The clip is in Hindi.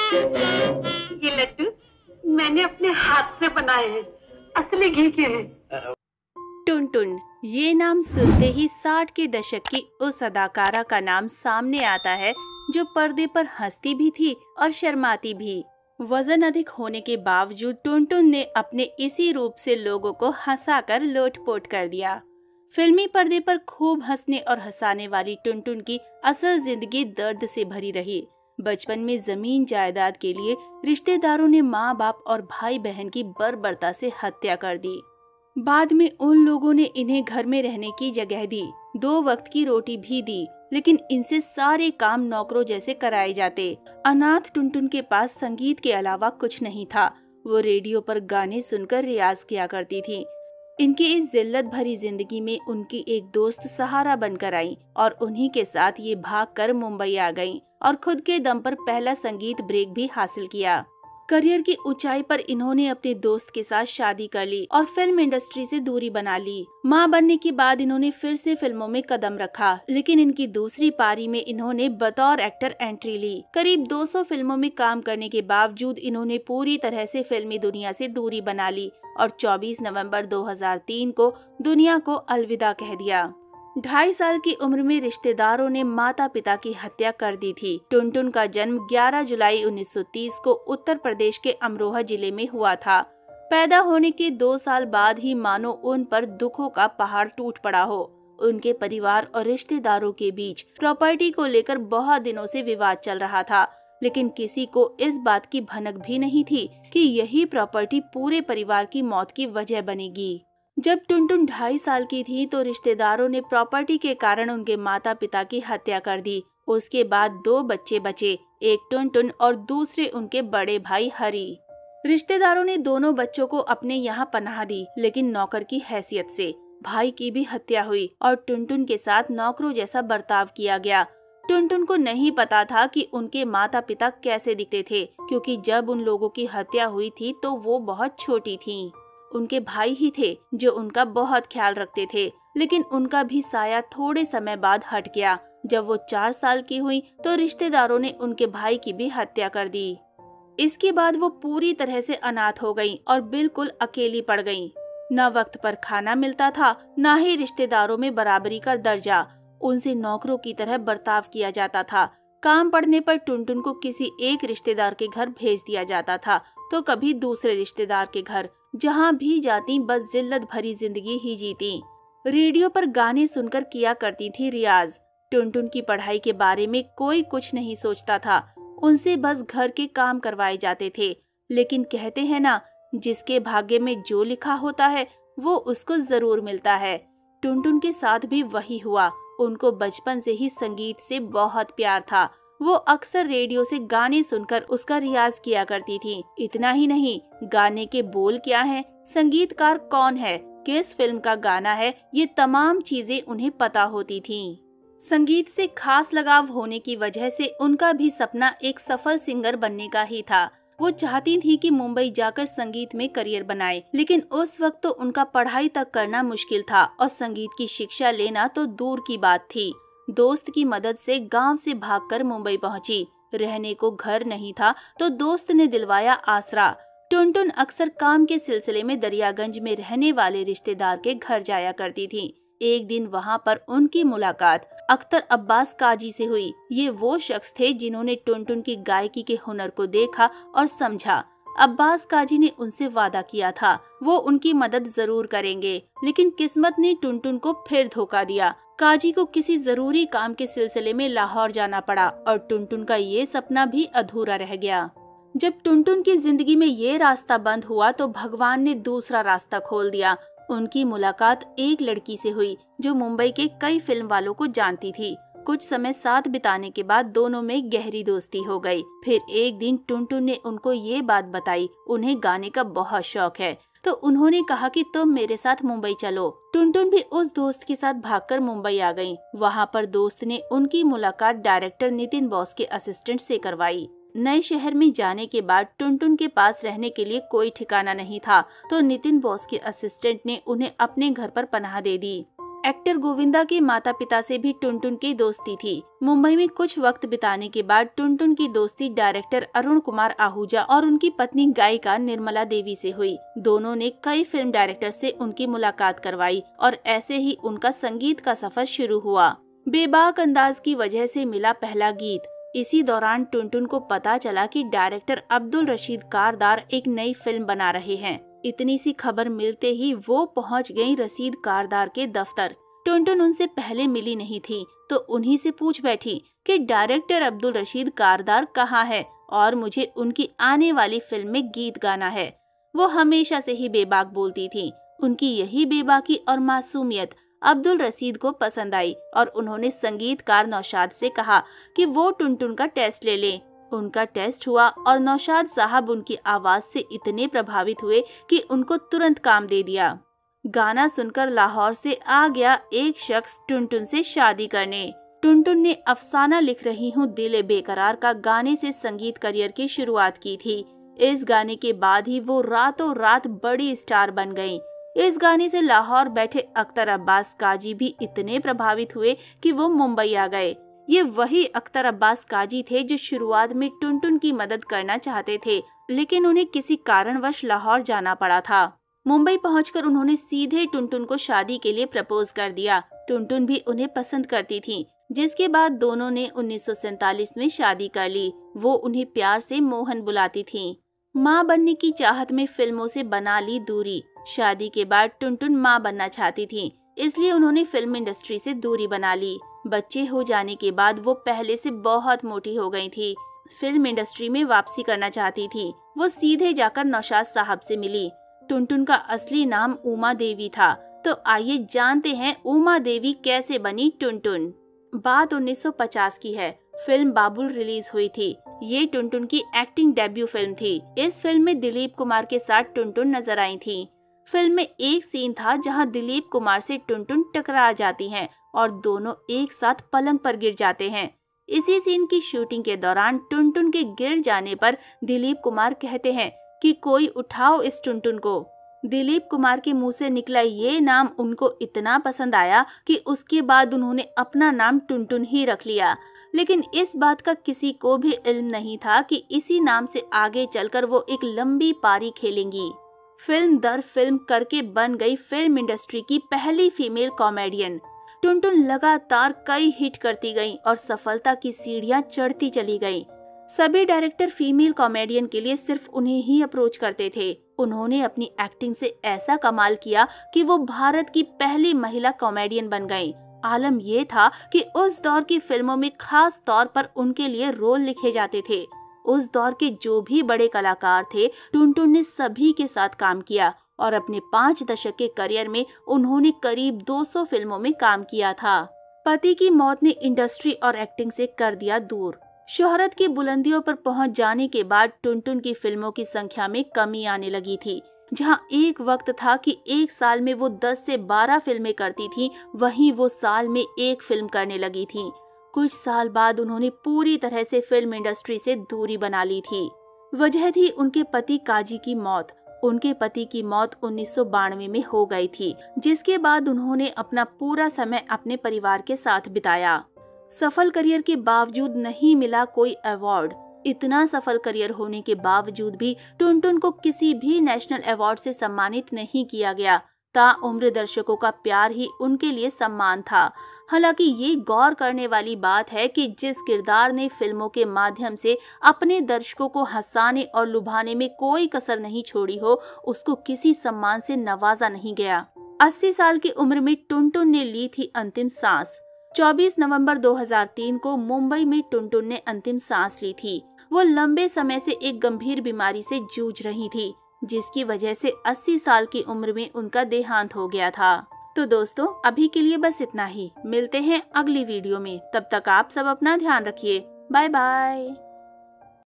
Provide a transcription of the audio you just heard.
ये लड्डू मैंने अपने हाथ से बनाए हैं, असली घी के हैं। टुनटुन, ये नाम सुनते ही 60 के दशक की उस अदाकारा का नाम सामने आता है जो पर्दे पर हंसती भी थी और शर्माती भी। वजन अधिक होने के बावजूद टुनटुन ने अपने इसी रूप से लोगों को हंसाकर लोटपोट कर दिया। फिल्मी पर्दे पर खूब हंसने और हंसाने वाली टुनटुन की असल जिंदगी दर्द से भरी रही। बचपन में जमीन जायदाद के लिए रिश्तेदारों ने माँ बाप और भाई बहन की बर्बरता से हत्या कर दी। बाद में उन लोगों ने इन्हें घर में रहने की जगह दी, 2 वक्त की रोटी भी दी, लेकिन इनसे सारे काम नौकरों जैसे कराए जाते। अनाथ टुनटुन के पास संगीत के अलावा कुछ नहीं था। वो रेडियो पर गाने सुनकर रियाज किया करती थी। इनकी इस जिल्लत भरी जिंदगी में उनकी एक दोस्त सहारा बनकर आई और उन्हीं के साथ ये भागकर मुंबई आ गईं और खुद के दम पर पहला संगीत ब्रेक भी हासिल किया। करियर की ऊंचाई पर इन्होंने अपने दोस्त के साथ शादी कर ली और फिल्म इंडस्ट्री से दूरी बना ली। मां बनने के बाद इन्होंने फिर से फिल्मों में कदम रखा, लेकिन इनकी दूसरी पारी में इन्होंने बतौर एक्टर एंट्री ली। करीब 200 फिल्मों में काम करने के बावजूद इन्होंने पूरी तरह से फिल्मी दुनिया से दूरी बना ली और 24 नवंबर 2003 को दुनिया को अलविदा कह दिया। 2.5 साल की उम्र में रिश्तेदारों ने माता पिता की हत्या कर दी थी। टुनटुन का जन्म 11 जुलाई 1930 को उत्तर प्रदेश के अमरोहा जिले में हुआ था। पैदा होने के 2 साल बाद ही मानो उन पर दुखों का पहाड़ टूट पड़ा हो। उनके परिवार और रिश्तेदारों के बीच प्रॉपर्टी को लेकर बहुत दिनों से विवाद चल रहा था, लेकिन किसी को इस बात की भनक भी नहीं थी कि यही प्रॉपर्टी पूरे परिवार की मौत की वजह बनेगी। जब टुनटुन 2.5 साल की थी तो रिश्तेदारों ने प्रॉपर्टी के कारण उनके माता पिता की हत्या कर दी। उसके बाद 2 बच्चे बचे, एक टुनटुन और दूसरे उनके बड़े भाई हरी। रिश्तेदारों ने दोनों बच्चों को अपने यहाँ पनाह दी, लेकिन नौकर की हैसियत से। भाई की भी हत्या हुई और टुनटुन के साथ नौकरों जैसा बर्ताव किया गया। टुनटुन को नहीं पता था कि उनके माता पिता कैसे दिखते थे, क्योंकि जब उन लोगों की हत्या हुई थी तो वो बहुत छोटी थीं। उनके भाई ही थे जो उनका बहुत ख्याल रखते थे, लेकिन उनका भी साया थोड़े समय बाद हट गया। जब वो 4 साल की हुई तो रिश्तेदारों ने उनके भाई की भी हत्या कर दी। इसके बाद वो पूरी तरह से अनाथ हो गईं और बिल्कुल अकेली पड़ गईं। न वक्त पर खाना मिलता था, न ही रिश्तेदारों में बराबरी का दर्जा। उनसे नौकरों की तरह बर्ताव किया जाता था। काम पड़ने पर टुनटुन को किसी एक रिश्तेदार के घर भेज दिया जाता था तो कभी दूसरे रिश्तेदार के घर। जहाँ भी जाती बस जिल्लत भरी जिंदगी ही जीती। रेडियो पर गाने सुनकर किया करती थी रियाज। टुनटुन की पढ़ाई के बारे में कोई कुछ नहीं सोचता था, उनसे बस घर के काम करवाए जाते थे। लेकिन कहते हैं ना, जिसके भाग्य में जो लिखा होता है वो उसको जरूर मिलता है। टुनटुन के साथ भी वही हुआ। उनको बचपन से ही संगीत से बहुत प्यार था। वो अक्सर रेडियो से गाने सुनकर उसका रियाज किया करती थी। इतना ही नहीं, गाने के बोल क्या हैं, संगीतकार कौन है, किस फिल्म का गाना है, ये तमाम चीजें उन्हें पता होती थीं। संगीत से खास लगाव होने की वजह से उनका भी सपना एक सफल सिंगर बनने का ही था। वो चाहती थी कि मुंबई जाकर संगीत में करियर बनाए, लेकिन उस वक्त तो उनका पढ़ाई तक करना मुश्किल था और संगीत की शिक्षा लेना तो दूर की बात थी। दोस्त की मदद से गांव से भागकर मुंबई पहुंची। रहने को घर नहीं था तो दोस्त ने दिलवाया आसरा। टुनटुन अक्सर काम के सिलसिले में दरियागंज में रहने वाले रिश्तेदार के घर जाया करती थी। एक दिन वहां पर उनकी मुलाकात अख्तर अब्बास काजी से हुई। ये वो शख्स थे जिन्होंने टुनटुन की गायकी के हुनर को देखा और समझा। अब्बास काजी ने उनसे वादा किया था वो उनकी मदद जरूर करेंगे, लेकिन किस्मत ने टुनटुन को फिर धोखा दिया। काजी को किसी जरूरी काम के सिलसिले में लाहौर जाना पड़ा और टुनटुन का ये सपना भी अधूरा रह गया। जब टुनटुन की जिंदगी में ये रास्ता बंद हुआ तो भगवान ने दूसरा रास्ता खोल दिया। उनकी मुलाकात एक लड़की से हुई जो मुंबई के कई फिल्म वालों को जानती थी। कुछ समय साथ बिताने के बाद दोनों में गहरी दोस्ती हो गई। फिर एक दिन टुनटुन ने उनको ये बात बताई, उन्हें गाने का बहुत शौक है, तो उन्होंने कहा कि तुम मेरे साथ मुंबई चलो। टुनटुन भी उस दोस्त के साथ भागकर मुंबई आ गईं। वहाँ पर दोस्त ने उनकी मुलाकात डायरेक्टर नितिन बॉस के असिस्टेंट से करवाई। नए शहर में जाने के बाद टुनटुन के पास रहने के लिए कोई ठिकाना नहीं था, तो नितिन बॉस के असिस्टेंट ने उन्हें अपने घर पर पनाह दे दी। एक्टर गोविंदा के माता पिता से भी टुनटुन की दोस्ती थी। मुंबई में कुछ वक्त बिताने के बाद टुनटुन की दोस्ती डायरेक्टर अरुण कुमार आहूजा और उनकी पत्नी गायिका निर्मला देवी से हुई। दोनों ने कई फिल्म डायरेक्टर से उनकी मुलाकात करवाई और ऐसे ही उनका संगीत का सफर शुरू हुआ। बेबाक अंदाज की वजह से मिला पहला गीत। इसी दौरान टुनटुन को पता चला कि डायरेक्टर अब्दुल रशीद कारदार एक नई फिल्म बना रहे हैं। इतनी सी खबर मिलते ही वो पहुंच गई रशीद कारदार के दफ्तर। टुनटुन उनसे पहले मिली नहीं थी तो उन्हीं से पूछ बैठी कि डायरेक्टर अब्दुल रशीद कारदार कहाँ है और मुझे उनकी आने वाली फिल्म में गीत गाना है। वो हमेशा से ही बेबाक बोलती थी। उनकी यही बेबाकी और मासूमियत अब्दुल रशीद को पसंद आई और उन्होंने संगीतकार नौशाद से कहा कि वो टुनटुन का टेस्ट ले लें। उनका टेस्ट हुआ और नौशाद साहब उनकी आवाज से इतने प्रभावित हुए कि उनको तुरंत काम दे दिया। गाना सुनकर लाहौर से आ गया एक शख्स टुनटुन से शादी करने। टुनटुन ने अफसाना लिख रही हूँ दिल बेकरार का गाने से संगीत करियर की शुरुआत की थी। इस गाने के बाद ही वो रातों रात बड़ी स्टार बन गयी। इस गाने से लाहौर बैठे अख्तर अब्बास काजी भी इतने प्रभावित हुए कि वो मुंबई आ गए। ये वही अख्तर अब्बास काजी थे जो शुरुआत में टुनटुन की मदद करना चाहते थे, लेकिन उन्हें किसी कारणवश लाहौर जाना पड़ा था। मुंबई पहुंचकर उन्होंने सीधे टुनटुन को शादी के लिए प्रपोज कर दिया। टुनटुन भी उन्हें पसंद करती थी, जिसके बाद दोनों ने 1947 में शादी कर ली। वो उन्हें प्यार से मोहन बुलाती थीं। माँ बनने की चाहत में फिल्मों से बना ली दूरी। शादी के बाद टुनटुन माँ बनना चाहती थी, इसलिए उन्होंने फिल्म इंडस्ट्री से दूरी बना ली। बच्चे हो जाने के बाद वो पहले से बहुत मोटी हो गई थी। फिल्म इंडस्ट्री में वापसी करना चाहती थी। वो सीधे जाकर नौशाद साहब से मिली। टुनटुन का असली नाम उमा देवी था। तो आइए जानते हैं उमा देवी कैसे बनी टुनटुन। बात 1950 की है। फिल्म बाबुल रिलीज हुई थी। ये टुनटुन की एक्टिंग डेब्यू फिल्म थी। इस फिल्म में दिलीप कुमार के साथ टुनटुन नजर आई थी। फिल्म में एक सीन था जहां दिलीप कुमार से टुनटुन टकरा जाती हैं और दोनों एक साथ पलंग पर गिर जाते हैं। इसी सीन की शूटिंग के दौरान टुनटुन के गिर जाने पर दिलीप कुमार कहते हैं कि कोई उठाओ इस टुनटुन को। दिलीप कुमार के मुंह से निकला ये नाम उनको इतना पसंद आया कि उसके बाद उन्होंने अपना नाम टुनटुन ही रख लिया। लेकिन इस बात का किसी को भी इल्म नहीं था कि इसी नाम से आगे चलकर वो एक लंबी पारी खेलेंगी। फिल्म दर फिल्म करके बन गई फिल्म इंडस्ट्री की पहली फीमेल कॉमेडियन। टुनटुन लगातार कई हिट करती गईं और सफलता की सीढ़ियां चढ़ती चली गईं। सभी डायरेक्टर फीमेल कॉमेडियन के लिए सिर्फ उन्हें ही अप्रोच करते थे। उन्होंने अपनी एक्टिंग से ऐसा कमाल किया कि वो भारत की पहली महिला कॉमेडियन बन गईं। आलम ये था कि उस दौर की फिल्मों में खास तौर पर उनके लिए रोल लिखे जाते थे। उस दौर के जो भी बड़े कलाकार थे, टुनटुन ने सभी के साथ काम किया और अपने 5 दशक के करियर में उन्होंने करीब 200 फिल्मों में काम किया था। पति की मौत ने इंडस्ट्री और एक्टिंग से कर दिया दूर। शोहरत की बुलंदियों पर पहुंच जाने के बाद टुनटुन की फिल्मों की संख्या में कमी आने लगी थी। जहां एक वक्त था कि एक साल में वो 10 से 12 फिल्में करती थी, वहीं वो साल में एक फिल्म करने लगी थी। कुछ साल बाद उन्होंने पूरी तरह से फिल्म इंडस्ट्री से दूरी बना ली थी। वजह थी उनके पति काजी की मौत। उनके पति की मौत 1992 में हो गई थी, जिसके बाद उन्होंने अपना पूरा समय अपने परिवार के साथ बिताया। सफल करियर के बावजूद नहीं मिला कोई अवार्ड। इतना सफल करियर होने के बावजूद भी टुनटुन को किसी भी नेशनल अवार्ड से सम्मानित नहीं किया गया। ताउम्र दर्शकों का प्यार ही उनके लिए सम्मान था। हालांकि ये गौर करने वाली बात है कि जिस किरदार ने फिल्मों के माध्यम से अपने दर्शकों को हंसाने और लुभाने में कोई कसर नहीं छोड़ी हो, उसको किसी सम्मान से नवाजा नहीं गया। 80 साल की उम्र में टुनटुन ने ली थी अंतिम सांस। 24 नवंबर 2003 को मुंबई में टुनटुन ने अंतिम सांस ली थी। वो लंबे समय से एक गंभीर बीमारी से जूझ रही थी, जिसकी वजह से 80 साल की उम्र में उनका देहांत हो गया था। तो दोस्तों, अभी के लिए बस इतना ही। मिलते हैं अगली वीडियो में। तब तक आप सब अपना ध्यान रखिए। Bye bye.